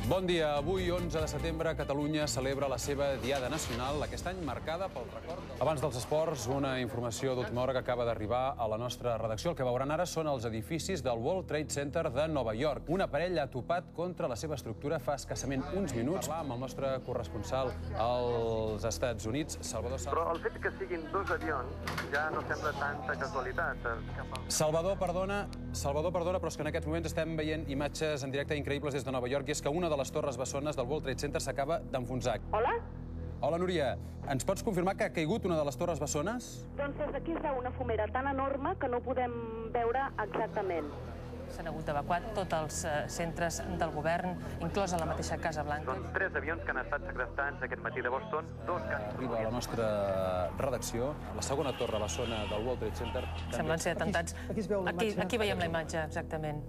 Bon dia. Avui, 11 de setembre, Catalunya celebra la seva Diada Nacional, aquest any marcada pel record... Abans dels esports, una informació d'última hora que acaba d'arribar a la nostra redacció. El que veuran ara són els edificis del World Trade Center de Nova York. Un aparell ha topat contra la seva estructura fa escassament uns minuts. Parlar amb el nostre corresponsal als Estats Units, Salvador Sala. Però el fet que siguin dos avions ja no sembla tanta casualitat. Salvador, perdona, però és que en aquests moments estem veient imatges en directe increïbles des de Nova York, i és que una de les torres bessones del World Trade Center s'acaba d'enfonsar. Hola? Hola, Núria. Ens pots confirmar que ha caigut una de les torres bessones? Doncs des d'aquí es veu una fumera tan enorme que no podem veure exactament. S'han hagut d'evacuar tots els centres del govern, inclosa la mateixa Casa Blanca. Són 3 avions que han estat segrestats aquest matí de Boston, 2 que... Arriba a la nostra redacció, a la segona torre bessona del World Trade Center. Semblen ser atentats. Aquí veiem la imatge, exactament.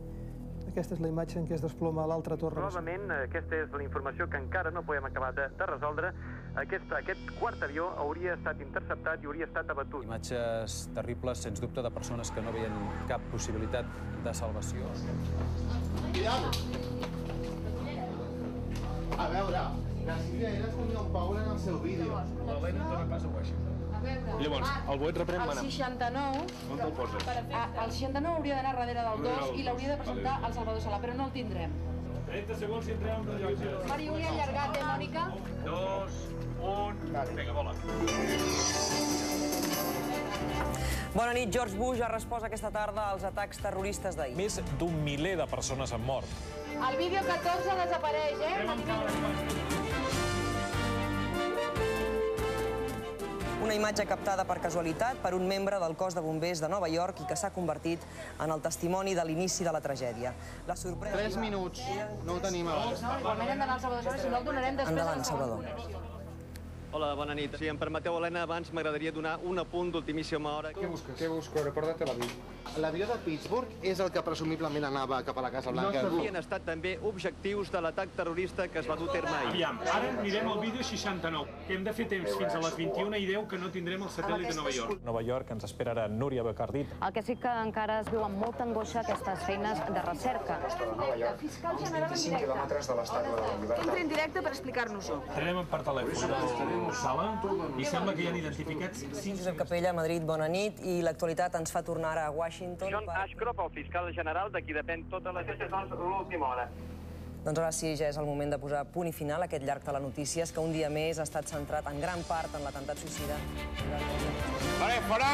Aquesta és la imatge en què es desploma l'altra torre. Probablement, aquesta és la informació que encara no podem acabar de resoldre. Aquest quart avió hauria estat interceptat i hauria estat abatut. Imatges terribles, sens dubte, de persones que no veien cap possibilitat de salvació. A veure, la Sílvia era com un Paul en el seu vídeo. L'Helena dona pas a Washington. Llavors, el Boet reprèn el 69... On te'l poses? El 69 hauria d'anar darrere del 2 i l'hauria de presentar el Salvador Sala, però no el tindrem. 30 segons i entrem en rellotge. Mariuli allargat, Mònica? 2, 1... Vinga, vola. Bona nit. George Bush ha respost aquesta tarda als atacs terroristes d'ahir. Més d'un miler de persones han mort. El vídeo 14 desapareix, Una imatge captada per casualitat per un membre del cos de bombers de Nova York i que s'ha convertit en el testimoni de l'inici de la tragèdia. La sorpresa... 3 minuts. No ho tenim abans. No, igualment hem d'anar al Salvador Sala, si no el donarem després... Endavant, Salvador. Hola, bona nit. Si em permeteu, Helena, abans m'agradaria donar un apunt d'ultimíssima hora. Què busco? Aeroport de Tel Aviv. L'avió de Pittsburgh és el que presumiblement anava cap a la Casa Blanca. No havien estat també objectius de l'atac terrorista que es va dur a terme ahir. Aviam, ara anirem al vídeo 69, que hem de fer temps fins a les 21:10 que no tindrem el satèl·lit de Nova York. Nova York ens esperarà Núria Becardit. El que sí que encara es viu amb molta angoixa aquestes feines de recerca. Fiscal general en directe. 25 quilòmetres de l'Estàtua de la Llibertat. Entra en directe per explicar-nos-ho. Entrarem per telèfon a sala i sembla que hi han identificats 5... Josep Capella, Madrid, bona nit. I l'actualitat ens fa tornar ara a Washington. John Ashcroft, el fiscal general, de qui depèn tota la... Aquesta és l'última hora. Doncs ara sí, ja és el moment de posar punt i final a aquest llarg telenotícies que un dia més ha estat centrat en gran part en l'atemptat suïcida. Vale, fora!